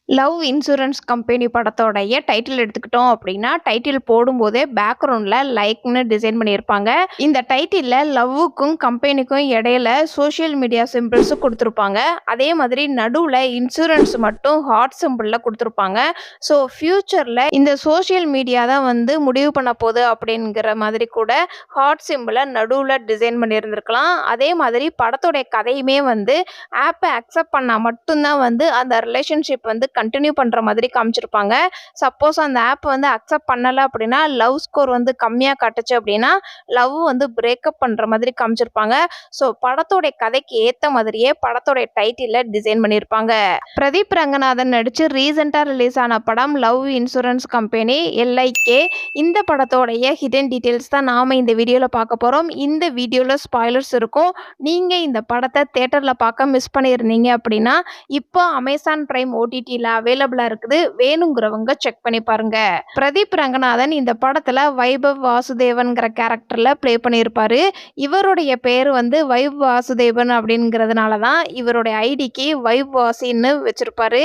Love insurance company படத்தோடைய title எடுத்துக்கிட்டோம் அப்படின்னா, டைட்டில் போடும்போதே பேக்ரவுண்ட்ல லைக்ன்னு டிசைன் பண்ணியிருப்பாங்க. இந்த டைட்டில்ல லவ்வுக்கும் கம்பெனிக்கும் இடையில சோஷியல் மீடியா சிம்பிள்ஸ் குடுத்துருப்பாங்க. அதே மாதிரி நடுவுல இன்சூரன்ஸ் மட்டும் ஹார்ட் சிம்பிள்ல குடுத்துருப்பாங்க. ஸோ ஃபியூச்சர்ல இந்த சோஷியல் மீடியா தான் வந்து முடிவு பண்ண போகுது அப்படிங்கிற மாதிரி கூட ஹார்ட் சிம்பிள நடுவுல டிசைன் பண்ணியிருந்திருக்கலாம். அதே மாதிரி படத்தோடைய கதையுமே வந்து ஆப்ப அக்செப்ட் பண்ணா மட்டும் தான் வந்து அந்த ரிலேஷன்ஷிப் வந்து கன்டின்யூ பண்ற மாதிரி காமிச்சிருப்பாங்க. சப்போஸ் அந்த ஆப் வந்து அக்செப்ட் பண்ணல அப்படின்னா, லவ் ஸ்கோர் வந்து கம்மியா காட்டுச்சு அப்படின்னா, லவ் வந்து பிரேக்கப் பண்ற மாதிரி காமிச்சிருப்பாங்க. ஸோ படத்தோட கதைக்கு ஏத்த மாதிரியே படத்தோட டைட்டில டிசைன் பண்ணியிருப்பாங்க. பிரதீப் ரங்கநாதன் நடிச்சு ரீசெண்டா ரிலீஸ் ஆன படம் லவ் இன்சூரன்ஸ் கம்பெனி LIK. இந்த படத்தோடைய ஹிடன் டீடைல்ஸ் தான் நாம இந்த வீடியோல பார்க்க போறோம். இந்த வீடியோல ஸ்பாய்லர்ஸ் இருக்கும். நீங்க இந்த படத்தை தியேட்டர்ல பார்க்க மிஸ் பண்ணியிருந்தீங்க அப்படின்னா, இப்போ அமேசான் பிரைம் OTTல அவைலபிளா இருக்குது. வேணுங்கிறவங்க செக் பண்ணி பாருங்க. பிரதீப் ரங்கநாதன் இந்த படத்துல வைபவ் வாசுதேவன்கிற கேரக்டர்ல ப்ளே பண்ணியிருப்பாரு. இவருடைய பேர் வந்து வைப் வாசுதேவன் அப்படிங்கிறதுனால தான் இவருடைய ஐடிக்கு வைப் வாசின்னு வச்சிருப்பாரு.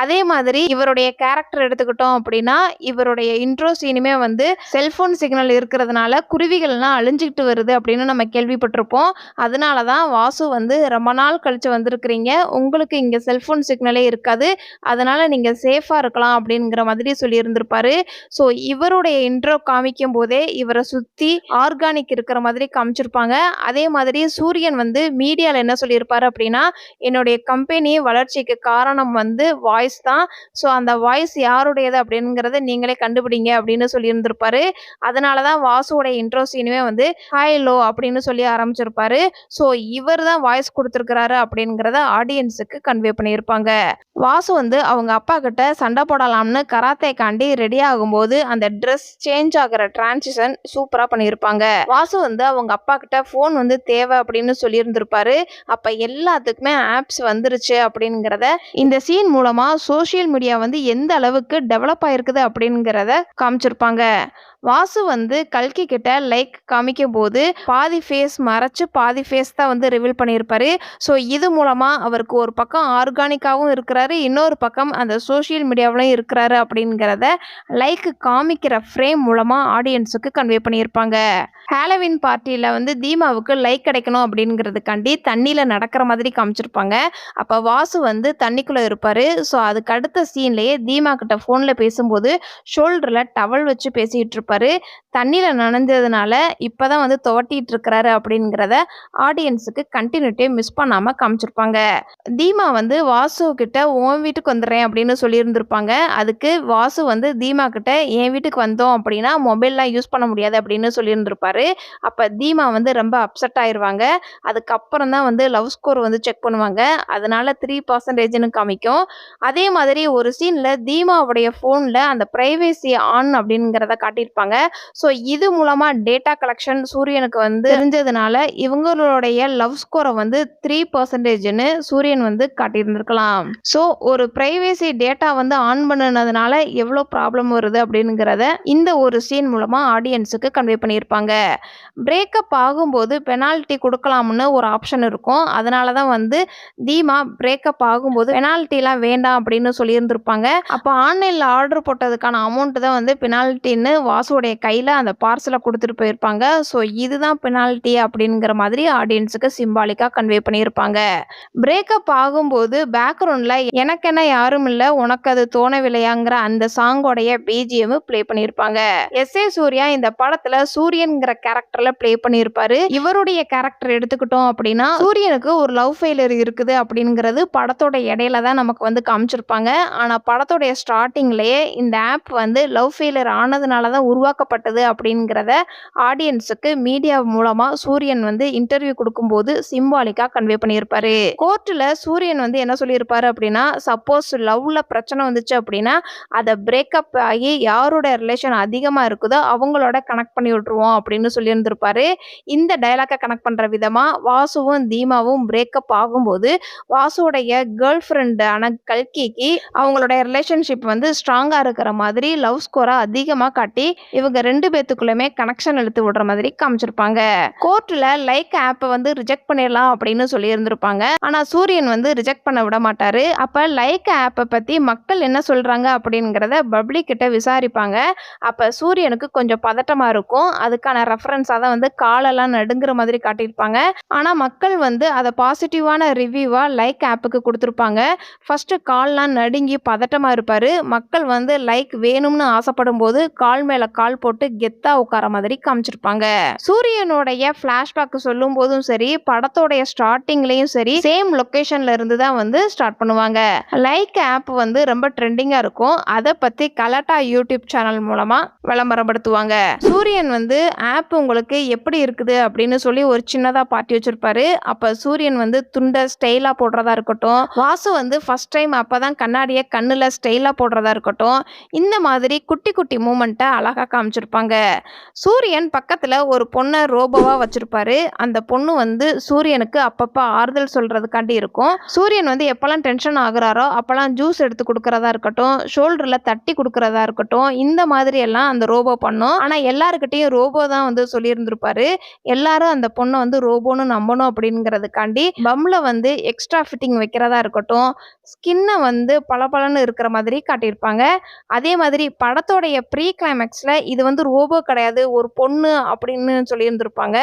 அதே மாதிரி இவருடைய கேரக்டர் எடுத்துக்கிட்டோம் அப்படின்னா, இவருடைய இன்ட்ரோ சீனுமே வந்து செல்போன் சிக்னல் இருக்கிறதுனால குருவிகள்லாம் அழிஞ்சுக்கிட்டு வருது அப்படின்னு நம்ம கேள்விப்பட்டிருப்போம். அதனால தான் வாசு வந்து ரொம்ப நாள் கழிச்சு வந்திருக்கிறீங்க, உங்களுக்கு இங்க செல்போன் சிக்னலே இருக்காது, அதனால நீங்க சேஃபா இருக்கலாம் அப்படிங்கிற மாதிரி சொல்லியிருந்திருப்பாரு. ஸோ இவருடைய இன்ட்ரோ காமிக்கும் போதே இவரை சுத்தி ஆர்கானிக் இருக்கிற மாதிரி காமிச்சிருப்பாங்க. அதே மாதிரி சூரியன் வந்து மீடியால என்ன சொல்லியிருப்பாரு அப்படின்னா, என்னுடைய கம்பெனி வளர்ச்சிக்கு காரணம் வந்து வாய்ஸ் தான். ஸோ அந்த வாய்ஸ் யாருடையது அப்படிங்கிறத நீங்களே கண்டுபிடிங்க அப்படின்னு சொல்லியிருந்திருப்பாரு. அதனால தான் வாசுவோட இன்ட்ரோ சீனுமே வந்து ஹாய் லோ அப்படின்னு சொல்லி ஆரம்பிச்சிருப்பாரு. ஸோ இவர் தான் வாய்ஸ் கொடுத்துருக்கிறாரு அப்படிங்கிறத ஆடியன்ஸுக்கு கன்வே பண்ணியிருப்பாங்க. வாசு வந்து அவங்க அப்பா கிட்ட சண்டை போடலாம்னு கராத்தேக்காண்டி ரெடி ஆகும்போது அந்த ட்ரெஸ் சேஞ்ச் ஆகிற டிரான்சிஷன் சூப்பரா பண்ணியிருப்பாங்க. வாசு வந்து அவங்க அப்பா கிட்ட ஃபோன் வந்து தேவை அப்படின்னு சொல்லியிருந்திருப்பாரு. அப்ப எல்லாத்துக்குமே ஆப்ஸ் வந்துருச்சு அப்படிங்கிறத இந்த சீன் மூலமா சோஷியல் மீடியா வந்து எந்த அளவுக்கு டெவலப் ஆயிருக்குது அப்படிங்கிறத காமிச்சிருப்பாங்க. வாசு வந்து கல்கி கிட்ட லைக் காமிக்கும் போது பாதி ஃபேஸ் மறைச்சு பாதி ஃபேஸ் தான் வந்து ரிவீல் பண்ணியிருப்பாரு. ஸோ இது மூலமா அவருக்கு ஒரு பக்கம் ஆர்கானிக்காகவும் இருக்கிறாரு, இன்னொரு பக்கம் அந்த சோஷியல் மீடியாவிலையும் இருக்கிறாரு அப்படிங்கிறத லைக் காமிக்கிற ஃப்ரேம் மூலமா ஆடியன்ஸுக்கு கன்வே பண்ணியிருப்பாங்க. ஹாலோவின் பார்ட்டியில் வந்து தீமாவுக்கு லைக் கிடைக்கணும் அப்படிங்கிறதுக்காண்டி தண்ணியில் நடக்கிற மாதிரி காமிச்சிருப்பாங்க. அப்போ வாசு வந்து தண்ணிக்குள்ளே இருப்பார். ஸோ அதுக்கு அடுத்த சீன்லேயே தீமா கிட்ட ஃபோனில் பேசும்போது ஷோல்டரில் டவல் வச்சு பேசிகிட்டு இருப்பார். தண்ணியில் நனைஞ்சதுனால இப்போ தான் வந்து துவட்டிட்டு இருக்கிறாரு அப்படிங்கிறத ஆடியன்ஸுக்கு கண்டினியூட்டியை மிஸ் பண்ணாமல் காமிச்சிருப்பாங்க. தீமா வந்து வாசு கிட்ட உன் வீட்டுக்கு வந்துடுறேன் அப்படின்னு சொல்லியிருந்திருப்பாங்க. அதுக்கு வாசு வந்து தீமா கிட்ட என் வீட்டுக்கு வந்தோம் அப்படின்னா மொபைல்லாம் யூஸ் பண்ண முடியாது அப்படின்னு சொல்லியிருந்திருப்பாரு. அப்போ தீமா வந்து ரொம்ப அப்செட் ஆயிடுவாங்க. அதுக்கப்புறம் தான் வந்து லவ் ஸ்கோர் வந்து செக் பண்ணுவாங்க. அதனால 3% காமிக்கும். அதே மாதிரி ஒரு சீனில் தீமாவுடைய ஃபோனில் அந்த ப்ரைவேசி ஆன் அப்படிங்கிறத காட்டியிருப்பாங்க. ஸோ இது மூலமாக டேட்டா கலெக்ஷன் சூரியனுக்கு வந்து தெரிஞ்சதுனால இவங்களுடைய லவ் ஸ்கோரை வந்து 3%ன்னு சூரியன் வந்து காட்டியிருந்திருக்கலாம். ஸோ ஒரு ப்ரைவேசி டேட்டா வந்து ஆன் பண்ணினதுனால எவ்வளோ ப்ராப்ளம் வருது அப்படிங்கிறத இந்த ஒரு சீன் மூலமாக ஆடியன்ஸுக்கு கன்வே பண்ணியிருப்பாங்க. பிரேக்கப் ஆகும்போது பெனால்ட்டி கொடுக்கலாம்னு ஒரு ஆப்ஷன் இருக்கும். அதனால தான் வந்து தீமா பிரேக்கப் ஆகும்போது பெனால்ட்டிலாம் வேண்டாம் அப்படின்னு சொல்லியிருந்திருப்பாங்க. அப்போ ஆன்லைனில் ஆர்டர் போட்டதுக்கான அமௌண்ட் தான் வந்து பெனால்ட்டின்னு வாசுவோடைய கையில் அந்த பார்சலை கொடுத்துட்டு போயிருப்பாங்க. ஸோ இதுதான் பெனால்ட்டி அப்படிங்கிற மாதிரி ஆடியன்ஸுக்கு சிம்பாலிக்காக கன்வே பண்ணியிருப்பாங்க. பிரேக்கப் ஆகும்போது பேக்ரவுண்டில் எனக்கென்ன யாரும் இல்லை உனக்கு அது தோணவில்லையாங்கிற அந்த சாங்கோடைய BGM ப்ளே பண்ணியிருப்பாங்க. S.A. சூர்யா இந்த படத்துல சூரியன்கிற கேரக்டர்ல ப்ளே பண்ணியிருப்பாரு. இவருடைய கேரக்டர் எடுத்துக்கிட்டோம் அப்படின்னா சூரியனுக்கு ஒரு லவ் ஃபெயிலியர் இருக்குது அப்படிங்கிறது படத்தோட இடையில தான் நமக்கு வந்து காமிச்சிருப்பாங்க. ஆனா படத்தோடைய ஸ்டார்டிங்லயே இந்த ஆப் வந்து லவ் ஃபெயிலியர் ஆனதுனால தான் உருவாக்கப்பட்டது அப்படிங்கிறத ஆடியன்ஸுக்கு மீடியா மூலமா சூரியன் வந்து இன்டர்வியூ கொடுக்கும்போது சிம்பாலிக்கா கன்வே பண்ணியிருப்பாரு. கோர்ட்ல சூரியன் வந்து என்ன சொல்லியிருப்பாரு அப்படின்னா, சப்போஸ் லவ்ல பிரச்சனை வந்துச்சு அப்படின்னா அதை பிரேக்கப் ஆகி யாரோட ரிலேஷன் அதிகமா இருக்குதோ அவங்களோட கனெக்ட் பண்ணி விட்டுருவோம் அப்படின்னு சொல்லியிருந்திருப்பாரு. இந்த டைலாக்கை கனெக்ட் பண்ற விதமா வாசுவும் தீமாவும் பிரேக்கப் ஆகும்போது வாசுவோடைய கேர்ள் ஃப்ரெண்டான கல்கிக்கு அவங்களோட ரிலேஷன்ஷிப் வந்து ஸ்ட்ராங்கா இருக்கிற மாதிரி லவ் ஸ்கோரை அதிகமாக காட்டி இவங்க 2 பேத்துக்குள்ளயுமே கனெக்ஷன் இழுத்து விடுற மாதிரி காமிச்சிருப்பாங்க. கோர்ட்ல லைக் ஆப்ப வந்து ரிஜெக்ட் பண்ணிடலாம் அப்படின்னு சொல்லி இருந்திருப்பாங்க. ஆனா சூரியன் வந்து ரிஜெக்ட் பண்ண விட மாட்டாரு. அப்ப லைக் ஆப்ப பத்தி மக்கள் என்ன சொல்றாங்க அப்படிங்கறத பப்ளிக் கிட்ட விசாரிப்பாங்க. அப்ப சூரியனுக்கு கொஞ்சம் பதட்டமா இருக்கும். அதுக்கான ரெஃபரன்ஸா தான் வந்து காலெல்லாம் நடுங்குற மாதிரி காட்டியிருப்பாங்க. ஆனா மக்கள் வந்து அத பாசிட்டிவான ரிவ்யூவா லைக் ஆப்புக்கு கொடுத்திருப்பாங்க. ஃபர்ஸ்ட் கால்லாம் நடுங்கி பதட்டமா இருப்பாரு. மக்கள் வந்து லைக் வேணும்னு ஆசைப்படும்போது கால் மேல கால் போட்டு கெத்தா உட்கார மாதிரி காமிச்சிருப்பாங்க. சூரியனுடைய பிளாஷ்பேக் சொல்லும் போதும் சரி, படத்தோடைய ஸ்டார்டிங்லயும் சரி, சேம் லொகேஷன்ல இருந்து தான் வந்து ஸ்டார்ட் பண்ணுவாங்க. லைக் ஆப் வந்து ரொம்ப ட்ரெண்டிங்கா இருக்கும். அதை பத்தி கலாட்டா யூடியூப் சேனல் மூலமா விளம்பரப்படுத்துவாங்க. சூரியன் வந்து ஆப் உங்களுக்கு எப்படி இருக்குது அப்படின்னு சொல்லி ஒரு சின்னதா பாட்டி வச்சிருப்பாரு. அப்ப சூரியன் வந்து துண்டை ஸ்டைலா போடுறதா இருக்கட்டும், வாசு வந்து ஃபர்ஸ்ட் டைம் அப்பதான் கண்ணாடியை கண்ணுல ஸ்டைலா போடுறதா இருக்கட்டும், இந்த மாதிரி குட்டி குட்டி மூமெண்ட்டை அழகா காமிச்சிருப்பாங்க. சூரியன் பக்கத்துல ஒரு பொண்ணை ரோபோவா வச்சிருப்பாரு. அந்த பொண்ணு வந்து சூரியனுக்கு அப்பப்ப ஆறுதல் சொல்றதுக்காண்டி இருக்கும். சூரியன் வந்து எப்பெல்லாம் டென்ஷன் ஆகுறாரோ அப்பெல்லாம் ஜூஸ் எடுத்து கொடுக்கறதா இருக்கட்டும், ஷோல்டர்ல தட்டி கொடுக்கறதா இருக்கட்டும், இந்த மாதிரி எல்லாம் அந்த ரோபோ பண்ணும். ஆனா எல்லாருக்கிட்டையும் ரோபோ தான் வந்து சொல்லியிருந்திருப்பாரு. எல்லாரும் அந்த பொண்ணை வந்து ரோபோன்னு நம்பணும் அப்படிங்கிறதுக்காண்டி பம்ல வந்து எக்ஸ்ட்ரா ஃபிட்டிங் வைக்கிறதா இருக்கட்டும், ஸ்கின்னை வந்து பளபளன்னு இருக்கிற மாதிரி காட்டியிருப்பாங்க. அதே மாதிரி படத்தோடைய ப்ரீ கிளைமேக்ஸ்ல இது வந்து ரோபோ கிடையாது, ஒரு பொண்ணு அப்படின்னு சொல்லியிருந்திருப்பாங்க.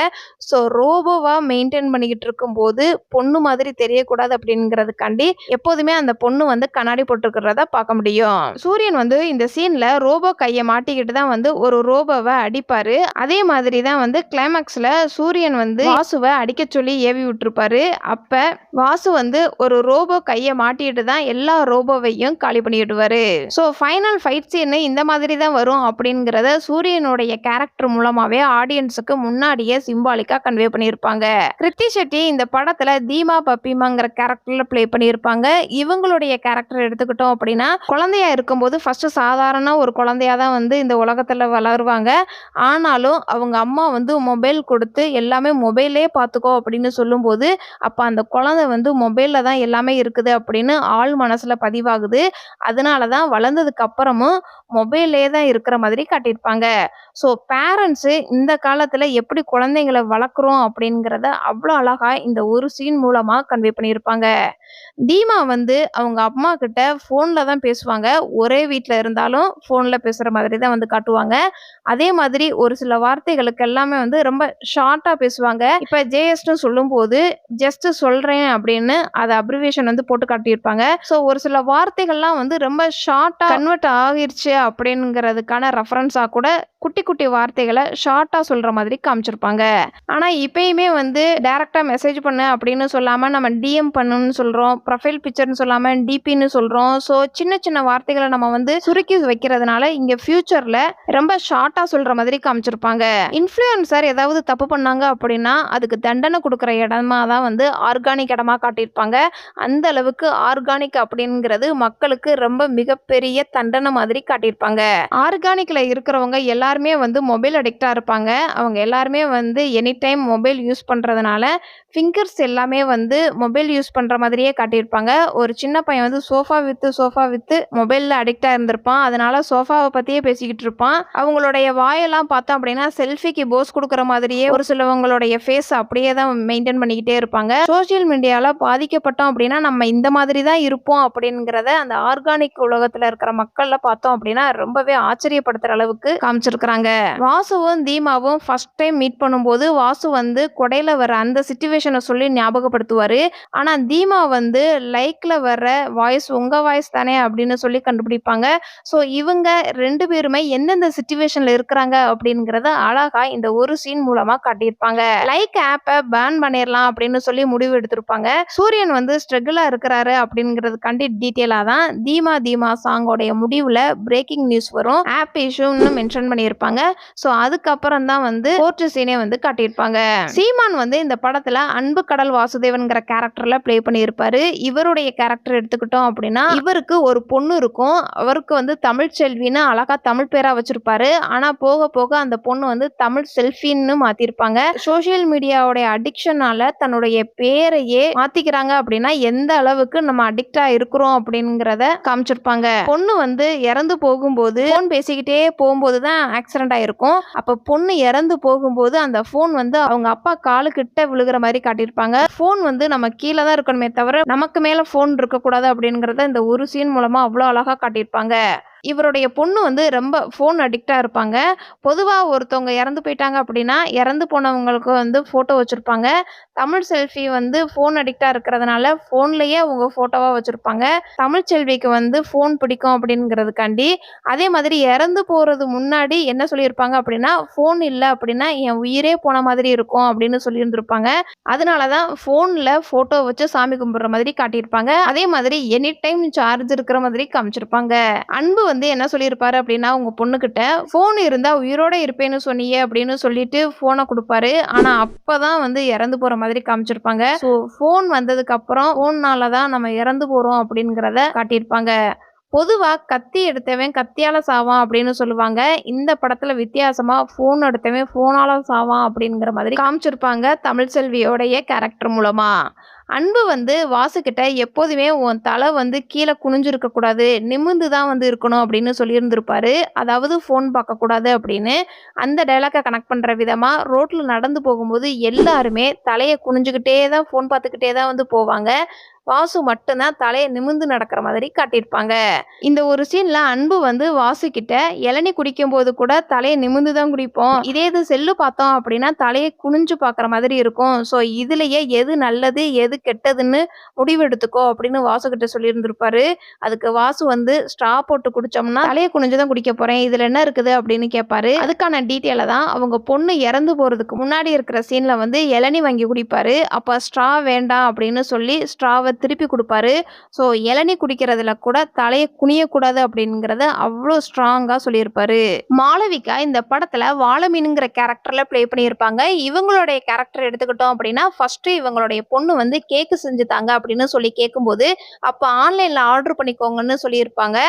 ஸோ ரோபோவா மெயின்டைன் பண்ணிக்கிட்டு இருக்கும்போது பொண்ணு மாதிரி தெரியக்கூடாது அப்படிங்கிறதுக்காண்டி எப்போதுமே அந்த பொண்ணு வந்து கண்ணாடி போட்டுருக்கிறத பார்க்க முடியும். சூரியன் வந்து இந்த சீன்ல ரோபோ கையை மாட்டிக்கிட்டு தான் வந்து ஒரு ரோபோவை அடிப்பாரு. அதே மாதிரி தான் வந்து கிளைமேக்ஸ்ல சூரியன் வந்து வாசுவை அடிக்க சொல்லி ஏவி விட்டுருப்பாரு. அப்ப வாசு வந்து ஒரு ரோபோ கையை மாட்டிட்டு தான் எல்லா ரோபோவையும் காலி பண்ணிடுவாரு. ஸோ ஃபைனல் ஃபைட் சீன் இந்த மாதிரி தான் வரும் அப்படிங்கிறத சூரியனுடைய கேரக்டர் மூலமாவே ஆடியன்ஸுக்கு முன்னாடியே சிம்பாலிக்கா கன்வே பண்ணியிருப்பாங்க. கிருத்தி செட்டி இந்த படத்துல தீமா பப்பிமாங்கிற கேரக்டர்ல பிளே பண்ணியிருப்பாங்க. இவங்களுடைய கேரக்டர் எடுத்துக்கிட்டோம் அப்படின்னா, குழந்தையா இருக்கும்போது ஃபர்ஸ்ட் சாதாரண ஒரு குழந்தையா தான் வந்து இந்த உலகத்துல வளருவாங்க. ஆனாலும் அவங்க அம்மா வந்து மொபைல் கொடுத்து எல்லாமே மொபைலே பார்த்துக்கோ அப்படின்னு சொல்லும்போது, அப்ப அந்த குழந்தை வந்து மொபைல்ல தான் எல்லாமே இருக்குது அப்படின்னு ஆள் மனசுல பதிவாகுது. அதனால தான் வளர்ந்ததுக்கு அப்புறமும் மொபைல்லே தான் இருக்கிற மாதிரி காட்டியிருப்பாங்க. ஸோ பேரண்ட்ஸு இந்த காலத்துல எப்படி குழந்தைங்கள வளர்க்குறோம் அப்படிங்கிறத அவ்வளோ அழகா இந்த ஒரு சீன் மூலமா கன்வே பண்ணியிருப்பாங்க. தீமா வந்து அவங்க அம்மா கிட்ட ஃபோன்ல தான் பேசுவாங்க. ஒரே வீட்ல இருந்தாலும் ஃபோன்ல பேசுற மாதிரி தான் வந்து காட்டுவாங்க. அதே மாதிரி ஒரு சில வார்த்தைகளுக்கு எல்லாமே வந்து ரொம்ப ஷார்ட்டா பேசுவாங்க. இப்ப ஜேஎஸ்ன்னு சொல்லும்போது ஜஸ்ட் சொல்றேன் அப்படின்னு அத அப்ரிவியேஷன் வந்து போட்டு காட்டியிருப்பாங்க. ஸோ ஒரு சில வார்த்தைகள்லாம் வந்து ரொம்ப ஷார்ட்டா கன்வெர்ட் ஆகிருச்சு அப்படிங்கிறதுக்கான ரெஃபரன்ஸா கூட குட்டி குட்டி வார்த்தைகளை ஷார்ட்டா சொல்ற மாதிரி காமிச்சிருப்பாங்க. ஆனா இப்பயுமே வந்து டைரக்டா மெசேஜ் பண்ணு அப்படின்னு சொல்லாம நம்ம டிஎம் பண்ணுன்னு சொல்றோம், ப்ரொஃபைல் பிக்சர்னு சொல்லாம டிபின்னு சொல்றோம். ஸோ சின்ன சின்ன வார்த்தைகளை நம்ம வந்து சுருக்கி வைக்கிறதுனால இங்க ஃபியூச்சர்ல ரொம்ப ஷார்ட்டா சொல்ற மாதிரி காமிச்சிருப்பாங்க. இன்ஃப்ளூயன்சர் ஏதாவது தப்பு பண்ணாங்க அப்படின்னா அதுக்கு தண்டனை கொடுக்குற இடமா தான் வந்து ஆர்கானிக் இடமா காட்டியிருப்பாங்க. அந்த அளவுக்கு ஆர்கானிக் அப்படிங்கிறது மக்களுக்கு ரொம்ப மிகப்பெரிய தண்டனை மாதிரி காட்டியிருப்பாங்க. ஆர்கானிக்ல இருக்கிறவங்க எல்லாருமே வந்து மொபைல் அடிக்டா இருப்பாங்க. அவங்க எல்லாருமே வந்து எனி டைம் மொபைல் யூஸ் பண்றதுனால ஃபிங்கர்ஸ் எல்லாமே வந்து மொபைல் யூஸ் பண்ற மாதிரியே காட்டியிருப்பாங்க. ஒரு சின்ன பையன் வந்து சோஃபா வித்து மொபைல்ல அடிக்டா இருந்திருப்பான். அதனால சோஃபாவை பத்தியே பேசிக்கிட்டு இருப்பான். அவங்களுடைய வாயெல்லாம் பார்த்தோம் அப்படின்னா செல்ஃபிக்கு போஸ் கொடுக்குற மாதிரியே ஒரு சிலவங்களுடைய ஃபேஸ் அப்படியே தான் மெயின்டைன் பண்ணிக்கிட்டே இருப்பாங்க. சோசியல் மீடியால பாதிக்கப்பட்டோம் அப்படின்னா நம்ம இந்த மாதிரி தான் இருப்போம் அப்படிங்கிறத அந்த ஆர்கானிக் உலகத்துல இருக்கிற மக்கள்ல பார்த்தோம் அப்படின்னா ரொம்பவே ஆச்சரியப்படுத்துற அளவுக்கு காமிச்சிருக்கிறாங்க. வாசுவும் தீமாவும் ஃபர்ஸ்ட் டைம் மீட் பண்ணும்போது வாசு வந்து கொடையில வர அந்த சிச்சுவேஷனை சொல்லி ஞாபகப்படுத்துவாரு. ஆனா தீமா வந்து லைக்ல வர்ற வாய்ஸ் உங்க வாய்ஸ் தானே அப்படின்னு சொல்லி கண்டுபிடிப்பாங்க. ஸோ இவங்க 2 பேருமே எந்தெந்த சிச்சுவேஷன்ல இருக்கிறாங்க அப்படிங்கிறத அழகா இந்த ஒரு சீன் மூலமா காட்டியிருப்பாங்க. லைக் ஆப்பை பேன் பண்ணிடலாம் அப்படின்னு சொல்லி முடிவு எடுத்திருப்பாங்க. சூரியன் வந்து ஸ்ட்ரகிளா இருக்கிறாரு அப்படிங்கிறதுக்காண்டி டீட்டெயிலா தான் தீமா சாங்கோடைய முடிவுல பிரேக்கிங் நியூஸ் வரும். ஆப் இஷ்யூன்னு மென்ஷன் பண்ணியிருப்பாங்க. ஸோ அதுக்கப்புறம் தான் வந்து கோர்ட் சீனே வந்து காட்டியிருப்பாங்க. சீமான் வந்து இந்த படத்துல அன்பு கடல் வாசுதேவன்கிற கேரக்டர்ல பிளே பண்ணியிருப்பாரு. இவருடைய கேரக்டர் எடுத்துக்கிட்டோம் அப்படின்னா இவருக்கு ஒரு பொண்ணு இருக்கும். அவருக்கு வந்து தமிழ் செல்வின்னு அழகா தமிழ் பேரா வச்சிருப்பாரு. ஆனா போக போக அந்த பொண்ணு வந்து தமிழ் செல்ஃபின்னு மாத்திருப்பாங்க. சோசியல் மீடியாவுடைய அடிக்ஷனால தன்னுடைய பேரையே மாத்திக்கிறாங்க அப்படின்னா எந்த அளவுக்கு நம்ம அடிக்டா இருக்கிறோம் அப்படிங்கிறத காமிச்சிருப்பாங்க. பொண்ணு வந்து இறந்து போகும்போது போன் பேசிக்கிட்டே போகும்போது தான் ஆக்சிடென்ட் ஆயிருக்கும். அப்ப பொண்ணு இறந்து போகும்போது அந்த ஃபோன் வந்து அவங்க அப்பா காலுக்கிட்ட விழுகுற மாரி காட்டியிருப்பாங்க. ஃபோன் வந்து நம்ம கீழ தான் இருக்கணுமே தவிர, நமக்கு மேல ஃபோன் இருக்கக்கூடாது அப்படிங்கிறத இந்த ஒரு சீன் மூலமா அவ்ளோ அழகா காட்டியிருப்பாங்க. இவருடைய பொண்ணு வந்து ரொம்ப ஃபோன் அடிக்ட்டா இருப்பாங்க. பொதுவா ஒருத்தவங்க இறந்து போயிட்டாங்க அப்படின்னா, இறந்து போனவங்களுக்கு வந்து ஃபோட்டோ வச்சிருப்பாங்க. தமிழ் செல்வி வந்து ஃபோன் அடிக்ட்டா இருக்கிறதுனால, ஃபோன்லயே அவங்க ஃபோட்டோவா வச்சிருப்பாங்க. தமிழ் செல்விக்கு வந்து ஃபோன் பிடிக்கும் அப்படிங்கிறதுக்காண்டி, அதே மாதிரி இறந்து போறது முன்னாடி என்ன சொல்லியிருப்பாங்க அப்படின்னா, "ஃபோன் இல்ல அப்படின்னா என் உயிரே போன மாதிரி இருக்கும்" அப்படின்னு சொல்லியிருந்திருப்பாங்க. அதனால தான் ஃபோன்ல ஃபோட்டோ வச்சு சாமி கும்பிடுற மாதிரி காட்டியிருப்பாங்க. அதே மாதிரி எனி டைம் சார்ஜ் இருக்கிற மாதிரி காமிச்சிருப்பாங்க. அன்பு வந்து என்ன சொல்லியிருப்பாரு அப்படின்னா, உங்க பொண்ணுகிட்ட, "ஃபோன் இருந்தா உயிரோட இருப்பேன்னு சொன்னீயே" அப்படின்னு சொல்லிட்டு ஃபோன குடுப்பாரு. ஆனா அப்பதான் வந்து இறந்து போற மாதிரி காமிச்சிருப்பாங்க. ஸோ ஃபோன் வந்ததுக்கு அப்புறம் ஃபோன்னால தான் நம்ம இறந்து போறோம் அப்படிங்கிறத காட்டியிருப்பாங்க. பொதுவா கத்தி எடுத்தவன் கத்தியால சாவான் அப்படின்னு சொல்லுவாங்க. இந்த படத்துல வித்தியாசமா ஃபோன் எடுத்தவன் ஃபோனால சாவான் அப்படிங்கிற மாதிரி காமிச்சிருப்பாங்க தமிழ் செல்வியோடைய கேரக்டர் மூலமா. அன்பு வந்து வாசுகிட்ட எப்போதுமே உன் தலை வந்து கீழ குனிஞ்சிருக்க கூடாது. நிமிர்ந்து தான் வந்து இருக்கணும் அப்படின்னு சொல்லியிருந்திருப்பாரு. அதாவது ஃபோன் பார்க்கக்கூடாது அப்படின்னு. அந்த டயலாக்க கனெக்ட் பண்ற விதமா ரோட்ல நடந்து போகும்போது எல்லாருமே தலைய குனிஞ்சுகிட்டே தான் ஃபோன் பார்த்துக்கிட்டே தான் வந்து போவாங்க. வாசு மட்டும் தான் தலைய நிமிர்ந்து நடக்கிற மாதிரி காட்டியிருப்பாங்க. இந்த ஒரு சீன்ல அன்பு வந்து வாசு கிட்ட இளநீ குடிக்கும்போது கூட தலைய நிமிர்ந்து தான் குடிப்போம். இதே இது செல்லு பார்த்தோம் அப்படின்னா தலைய குனிஞ்சு பார்க்குற மாதிரி இருக்கும். ஸோ இதுலயே எது நல்லது, எது கெட்டதுன்னு முடிவெடுத்துக்கோ அப்படின்னு வாசு கிட்ட சொல்லியிருந்திருப்பாரு. அதுக்கு வாசு வந்து ஸ்ட்ரா போட்டு குடிச்சோம்னா தலைய குனிஞ்சு தான் குடிக்க போறேன். இதுல என்ன இருக்குது அப்படின்னு கேட்பாரு. அதுக்கான டீட்டெயில தான் அவங்க பொண்ணு இறந்து போறதுக்கு முன்னாடி இருக்கிற சீன்ல வந்து இளநீ வாங்கி குடிப்பாரு. அப்ப ஸ்ட்ரா வேண்டாம் அப்படின்னு சொல்லி ஸ்ட்ராவ திருப்பி குடுப்பாரு. ஸோ இளநீ குடிக்கிறதுல கூட தலைய குனியக்கூடாது அப்படிங்கிறத அவ்ளோ ஸ்ட்ராங்கா சொல்லியிருப்பாரு. மாளவிகா இந்த படத்துல வாழமீனுங்கிற கேரக்டர்ல ப்ளே பண்ணியிருப்பாங்க. இவங்களுடைய கேரக்டர் எடுத்துக்கிட்டோம் அப்படின்னா, ஃபர்ஸ்ட் இவங்களுடைய பொண்ணு வந்து கேக் செஞ்சு தாங்க அப்படின்னு சொல்லி கேட்கும்போது, அப்ப ஆன்லைன்ல ஆர்டர் பண்ணிக்கோங்கன்னு சொல்லியிருப்பாங்க.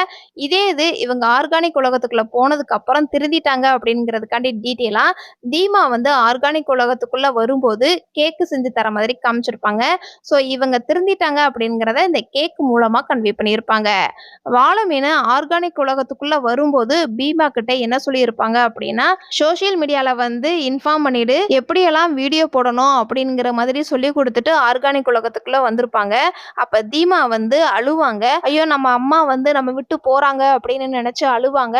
இதே இது இவங்க ஆர்கானிக் உலகத்துக்குள்ள போனதுக்கு அப்புறம் திருந்திட்டாங்க அப்படிங்கிறதுக்காண்டி டீட்டெயிலா தீமா வந்து ஆர்கானிக் உலகத்துக்குள்ள வரும்போது கேக் செஞ்சு தர மாதிரி காமிச்சிருப்பாங்க. ஸோ இவங்க திருந்திட்டாங்க அப்படிங்கிறத இந்த கேக் மூலமா கன்வே பண்ணியிருப்பாங்க. வாழமீனு ஆர்கானிக் உலகத்துக்குள்ள வரும்போது பீமா கிட்ட என்ன சொல்லியிருப்பாங்க அப்படின்னா, சோசியல் மீடியால வந்து இன்ஃபார்ம் பண்ணிடு, எப்படியெல்லாம் வீடியோ போடணும் அப்படிங்கிற மாதிரி சொல்லி கொடுத்துட்டு ஆர்கானிக் உலகத்துக்குள்ள வந்திருப்பாங்க. அப்ப தீமா வந்து அழுவாங்க. ஐயோ நம்ம அம்மா வந்து நம்ம விட்டு போறாங்க அப்படின்னு நினைச்சு அழுவாங்க.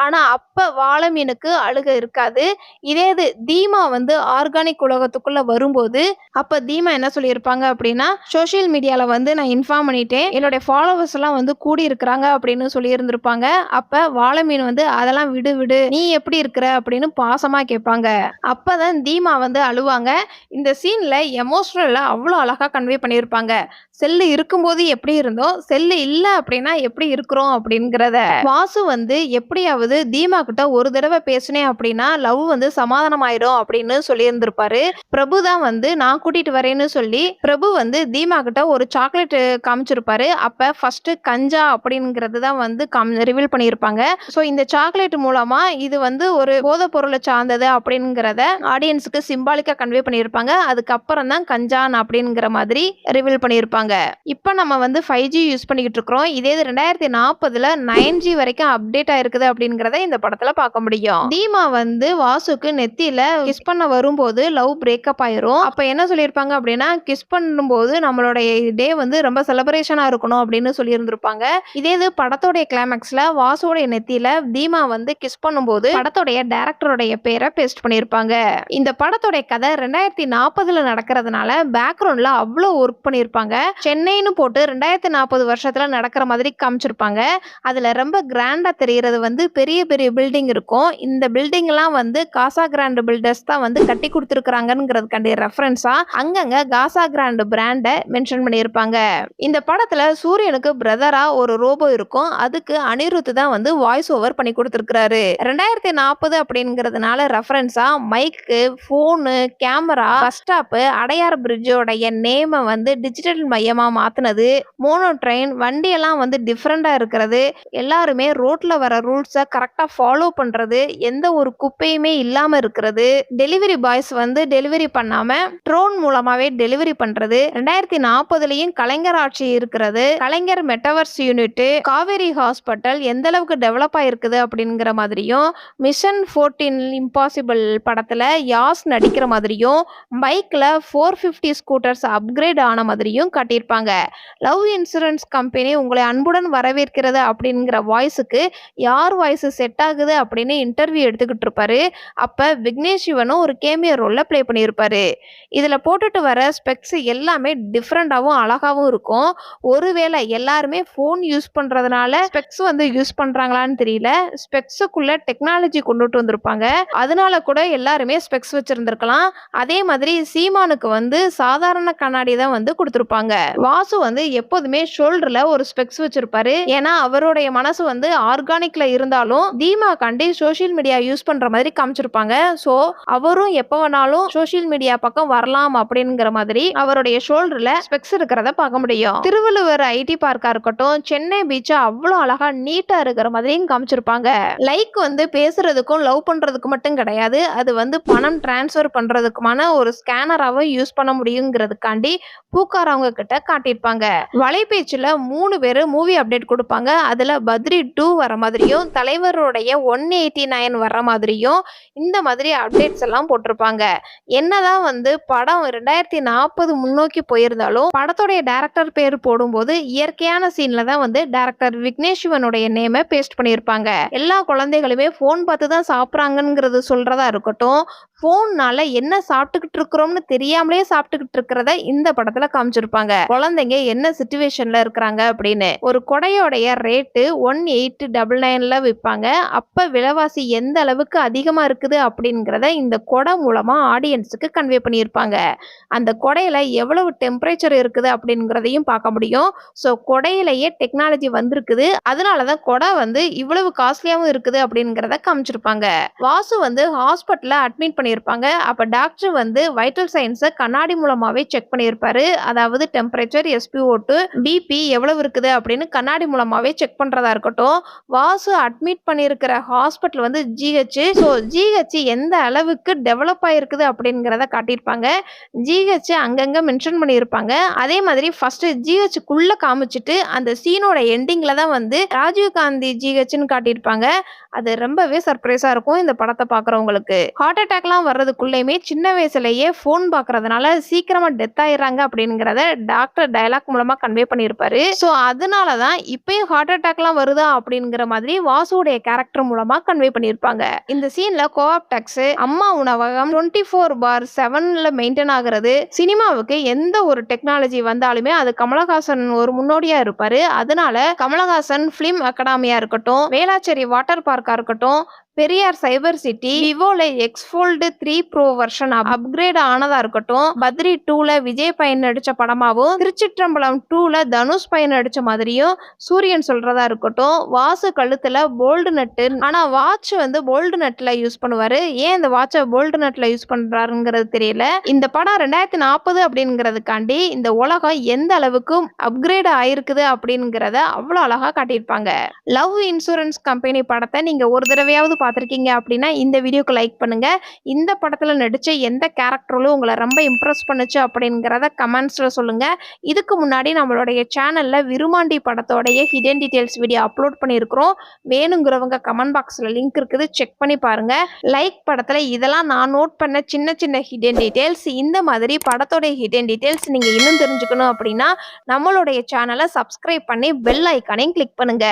ஆனா அப்ப வாழமீனுக்கு அழுக இருக்காது. இதே இது தீமா வந்து ஆர்கானிக் உலகத்துக்குள்ள வரும்போது அப்ப தீமா என்ன சொல்லியிருப்பாங்க அப்படின்னா, சோசியல் மீடியால வந்து நான் இன்ஃபார்ம் பண்ணிட்டேன். என்னுடைய ஃபாலோவர்ஸ் எல்லாம் வந்து கூடி இருக்கிறாங்க அப்படின்னு சொல்லியிருந்திருப்பாங்க. அப்ப வாழமீன் வந்து அதெல்லாம் விடு விடு. நீ எப்படி இருக்கிற அப்படின்னு பாசமா கேட்பாங்க. அப்பதான் தீமா வந்து அழுவாங்க. இந்த சீன்ல எமோஷனலா அவ்வளோ அழகா கன்வே பண்ணியிருப்பாங்க. செல்லு இருக்கும்போது எப்படி இருந்தோம், செல்லு இல்ல அப்படின்னா எப்படி இருக்கிறோம் அப்படிங்கிறத. வாசு வந்து எப்படியாவது தீமா கிட்ட ஒரு தடவை பேசினேன் அப்படின்னா லவ் வந்து சமாதானம் ஆயிடும் அப்படின்னு சொல்லியிருந்திருப்பாரு. பிரபு தான் வந்து நான் கூட்டிட்டு வரேன்னு சொல்லி பிரபு வந்து தீமா கிட்ட ஒரு சாக்லேட் காமிச்சிருப்பாரு. அப்ப ஃபர்ஸ்ட் கஞ்சா அப்படிங்கிறது தான் வந்து ரிவீல் பண்ணியிருப்பாங்க. ஸோ இந்த சாக்லேட் மூலமா இது வந்து ஒரு போதைப் பொருளை சார்ந்தது அப்படிங்கிறத ஆடியன்ஸுக்கு சிம்பாலிக்கா கன்வே பண்ணியிருப்பாங்க. அதுக்கப்புறம் தான் கஞ்சான் அப்படிங்கிற மாதிரி ரிவீல் பண்ணியிருப்பாங்க. இப்போ நம்ம வந்து 5G யூஸ் பண்ணிக்கிட்டு இருக்கிறோம். இதே 2040ல 9G வரைக்கும் அப்டேட் ஆயிருக்குது அப்படிங்கிறத இந்த படத்துல பார்க்க முடியும். தீமா வந்து வாசுக்கு நெத்தியில கிஸ் பண்ண வரும்போது லவ் பிரேக்கப் ஆயிரும். அப்ப என்ன சொல்லியிருப்பாங்க அப்படின்னா, கிஸ் பண்ணும்போது நம்மளுடைய டே வந்து ரொம்ப செலிப்ரேஷனா இருக்கணும் அப்படின்னு சொல்லியிருந்திருப்பாங்க. இதே இது படத்தோடைய கிளைமேக்ஸ்ல வாசுவோடைய நெத்தியில தீமா வந்து கிஸ் பண்ணும்போது படத்தோடைய டைரக்டருடைய பேரை பேஸ்ட் பண்ணியிருப்பாங்க. இந்த படத்தோடைய கதை 2040ல நடக்கிறதுனால பேக்ரவுண்ட்ல அவ்வளோ ஒர்க் பண்ணியிருப்பாங்க. சென்னைன்னு போட்டு 2040 வருஷத்துல நடக்கிற மாதிரி காமிச்சிருப்பாங்க. அதுல ரொம்ப கிராண்டா தெரியறது வந்து பெரிய பெரிய பில்டிங் இருக்கும். இந்த பில்டிங் எல்லாம் வந்து காசா கிராண்ட் பில்டர்ஸ் தான் வந்து கட்டி கொடுத்துருக்காங்கிறதுக்காண்டி ரெஃபரன்ஸா அங்கங்க காசா கிராண்ட் பிராண்ட மென்ஷன் பண்ணியிருப்பாங்க. இந்த படத்துல சூரியனுக்கு பிரதரா ஒரு ரோபோ இருக்கும். அதுக்கு அனிருத் தான் வந்து வாய்ஸ் ஓவர் பண்ணி கொடுத்துருக்காரு. 2040 அப்படிங்கிறதுனால ரெஃபரன்ஸா mic, phone, camera, bus stop, Adyar பிரிட்ஜோடைய நேம் நேமை வந்து டிஜிட்டல் மையமா மாத்துனது, மோனோ ட்ரெயின் வண்டியெல்லாம் வந்து டிஃப்ரெண்டா இருக்கிறது, எல்லாருமே ரோட்ல வர ரூல்ஸை கரெக்டா ஃபாலோ பண்றது, எந்த ஒரு குப்பையுமே இல்லாம இருக்கிறது, டெலிவரி பாய்ஸ் வந்து டெலிவரி பண்ணாம ட்ரோன் மூலமாவே டெலிவரி பண்றது, 2040லயும் கலைஞர் ஆட்சி இருக்கிறது, கலைஞர் மெட்டவர்ஸ் யூனிட், காவேரி ஹாஸ்பிட்டல் எந்த அளவுக்கு டெவலப் ஆயிருக்குது அப்படிங்கிற மாதிரியும், மிஷன் 14 இம்பாசிபிள் படத்துல யாஸ் நடிக்கிற மாதிரியும், பைக்ல 450 ஸ்கூட்டர்ஸ் அப்கிரேட் ஆன மாதிரியும் காட்டியிருப்பாங்க. லவ் இன்சூரன்ஸ் கம்பெனி உங்களை அன்புடன் வரவேற்கிறது அப்படிங்கிற வாய்ஸுக்கு யார் வாய்ஸ் செட் ஆகுது அப்படின்னு இன்டர்வியூ எடுத்துக்கிட்டு இருப்பாரு. அப்ப விக்னேஷ் சிவனும் ஒரு கேமியோ ரோல்ல ப்ளே பண்ணியிருப்பாரு. இதுல போட்டுட்டு வர ஸ்பெக்ஸ் எல்லாமே டிஃப்ரெண்டாவும் அழகாவும் இருக்கும். ஒருவேளை எல்லாருமே ஃபோன் யூஸ் பண்றதுனால ஸ்பெக்ஸ் வந்து யூஸ் பண்றாங்களான்னு தெரியல. ஸ்பெக்ஸுக்குள்ள டெக்னாலஜி கொண்டுட்டு வந்திருப்பாங்க. அதனால கூட எல்லாருமே ஸ்பெக்ஸ் வச்சிருந்திருக்கலாம். அதே மாதிரி சீமானுக்கு வந்து சாதாரண கண்ணாடி தான் வந்து கொடுத்திருப்பாங்க. வாசு வந்து எப்போதுமே ஷோல்டர்ல ஒரு ஸ்பெக்ஸ் வச்சிருப்பாரு. ஏன்னா அவருடைய மனசு வந்து ஆர்கானிக்ல இருந்தாலும் தீமாக்காண்டி சோஷியல் மீடியா யூஸ் பண்ற மாதிரி காமிச்சிருப்பாங்க. சோ அவரும் எப்ப வேணாலும் சோஷியல் மீடியா பக்கம் வரலாம் அப்படிங்கிற மாதிரி அவருடைய ஷோல்டர்ல ஸ்பெக்ஸ் இருக்கிறத பார்க்க முடியும். திருவள்ளுவர் ஐடி பார்க்கா இருக்கட்டும், சென்னை பீச் அவ்வளவு அழகா நீட்டா இருக்கிற மாதிரியும் காமிச்சிருப்பாங்க. லைக் வந்து பேசுறதுக்கும் லவ் பண்றதுக்கு மட்டும் கிடையாது, அது வந்து பணம் டிரான்ஸ்ஃபர் பண்றதுக்குமான ஒரு ஸ்கேனராவும் யூஸ் பண்ண முடியுங்கிறதுக்காண்டி பூக்காரவங்க கிட்ட காட்டியிருப்பாங்க. வலைபேச்சுல 3 பேரு மூவி அப்டேட் கொடுப்பாங்க. அதுல பத்ரி 2 வர மாதிரியும், தலைவருடைய 189 வர மாதிரியும் இந்த மாதிரி அப்டேட்ஸ் எல்லாம் போட்டிருப்பாங்க. என்னதான் வந்து படம் 2040 முன்னோக்கி போயிருந்தாலும் படத்துடைய டைரக்டர் பேர் போடும்போது இயற்கையான சீன்ல தான் வந்து டைரக்டர் விக்னேஷ் சிவனுடைய நேமை பேஸ்ட் பண்ணியிருப்பாங்க. எல்லா குழந்தைகளுமே போன் பார்த்து தான் சாப்பிட்றாங்கிறது சொல்றதா இருக்கட்டும், போன்னால என்ன சாப்பிட்டுக்கிட்டு இருக்கிறோம்னு தெரியாமலே சாப்பிட்டுக்கிட்டு இருக்கிறத இந்த படத்துல காமிச்சிருப்பாங்க. குழந்தைங்க என்ன சிச்சுவேஷன்ல இருக்கிறாங்க அப்படின்னு. ஒரு கொடையோடைய ரேட்டு 1899ல விற்பாங்க. அப்ப விலைவாசி எந்த அளவுக்கு அதிகமா இருக்குது அப்படிங்கிறத இந்த கொடை மூலமா ஆடியன்ஸுக்கு கன்வே பண்ணியிருப்பாங்க. அந்த கொடையில எவ்வளவு டெம்பரேச்சர் இருக்குது அப்படிங்கிறதையும் பார்க்க முடியும். ஸோ கொடையிலேயே டெக்னாலஜி வந்திருக்குது. அதனாலதான் கொடை வந்து இவ்வளவு காஸ்ட்லியாவும் இருக்குது அப்படிங்கிறத காமிச்சிருப்பாங்க. வாசு வந்து ஹாஸ்பிட்டல்ல அட்மிட் பண்ணியிருப்பாங்க. அப்ப டாக்டர் வந்து வைட்டல் சயின்ஸை கண்ணாடி மூலமாவே செக் பண்ணியிருப்பாரு. அதாவது டெம்பரேச்சர், SpO2, பிபி எவ்வளவு இருக்குது அப்படின்னு கண்ணாடி மூலமாவே செக் பண்றதா இருக்கட்டும். வாசு அட்மிட் பண்ணியிருக்கிற ஹாஸ்பிட்டல் வந்து GH. ஸோ GH எந்த அளவுக்கு டெவலப் ஆயிருக்குது அப்படிங்கிறத காட்டியிருப்பாங்க. GH அங்கங்க மென்ஷன் பண்ணியிருப்பாங்க. அதே மாதிரி ஃபர்ஸ்ட் GHக்குள்ள காமிச்சிட்டு அந்த சீனோட எண்டிங்ல தான் வந்து ராஜீவ் காந்தி GHன்னு காட்டியிருப்பாங்க. அது ரொம்பவே சர்ப்ரைஸா இருக்கும் இந்த படத்தை பார்க்குறவங்களுக்கு. ஹார்ட் அட்டாக்லாம் வர்றதுக்குள்ளேயுமே சின்ன வயசுலயே ஃபோன் பார்க்கறதுனால சீக்கிரமா டெத் ஆயிடுறாங்க அப்படிங்கிறத டாக்டர் டயலாக் மூலமா கன்வே பண்ணியிருப்பாரு. ஸோ அதனால தான் இப்பயும் ஹார்ட் அட்டாக்லாம் வருதா அப்படிங்கிற மாதிரி வாசுடைய கேரக்டர் மூலமா கன்வே பண்ணியிருப்பாங்க. இந்த சீன்ல கோஆப்டெக்ஸ், அம்மா உணவகம் 24/7ல மெயின்டைன் ஆகுறது, சினிமாவுக்கு எந்த ஒரு டெக்னாலஜி வந்தாலுமே அது கமலஹாசன் ஒரு முன்னோடியா இருப்பாரு. அதனால கமலஹாசன் பிலிம் அகாடமியா இருக்கட்டும், வேளாச்சேரி வாட்டர் பார்க்கா இருக்கட்டும், பெரியார் சைபர் சிட்டி, விவோல எக்ஸ்ஃபோல்டு 3 ப்ரோ வெர்ஷன் அப்கிரேட் ஆனதா இருக்கட்டும், பத்ரி 2ல விஜய் பையன் நடிச்ச படமாவும், திருச்சிற்றம்பலம் 2ல தனுஷ் பையன் நடிச்ச மாதிரியும் சூரியன் சொல்றதா இருக்கட்டும், வாசு கழுத்துல போல்டு நட்டு, ஆனா வாட்ச் வந்து போல்டு நட்ல யூஸ் பண்ணுவாரு. ஏன் இந்த வாட்சை போல்டு நட்ல யூஸ் பண்றாருங்கிறது தெரியல. இந்த படம் 2040 அப்படிங்கிறதுக்காண்டி இந்த உலகம் எந்த அளவுக்கு அப்கிரேட் ஆயிருக்குது அப்படிங்கிறத அவ்வளவு அழகா காட்டியிருப்பாங்க. லவ் இன்சூரன்ஸ் கம்பெனி படத்தை நீங்க ஒரு தடவையாவது பார்த்திருக்கீங்க அப்படின்னா இந்த வீடியோக்கு லைக் பண்ணுங்க. இந்த படத்துல நடிச்ச எந்த கேரக்டரும் உங்களை ரொம்ப இம்ப்ரெஸ் பண்ணுச்சு அப்படிங்கிறத கமெண்ட்ஸ்ல சொல்லுங்க. இதுக்கு முன்னாடி நம்மளுடைய சேனல்ல விருமாண்டி படத்தோடைய ஹிடன் டீடைல்ஸ் வீடியோ அப்லோட் பண்ணியிருக்கிறோம். வேணுங்கிறவங்க கமெண்ட் பாக்ஸ்ல லிங்க் இருக்குது, செக் பண்ணி பாருங்க. லைக் படத்துல இதெல்லாம் நான் நோட் பண்ண சின்ன சின்ன ஹிடன் டீடைல்ஸ். இந்த மாதிரி படத்தோடைய ஹிடன் டீடைல்ஸ் நீங்க இன்னும் தெரிஞ்சுக்கணும் அப்படின்னா நம்மளுடைய சேனலை சப்ஸ்கிரைப் பண்ணி பெல் ஐக்கானையும் கிளிக் பண்ணுங்க.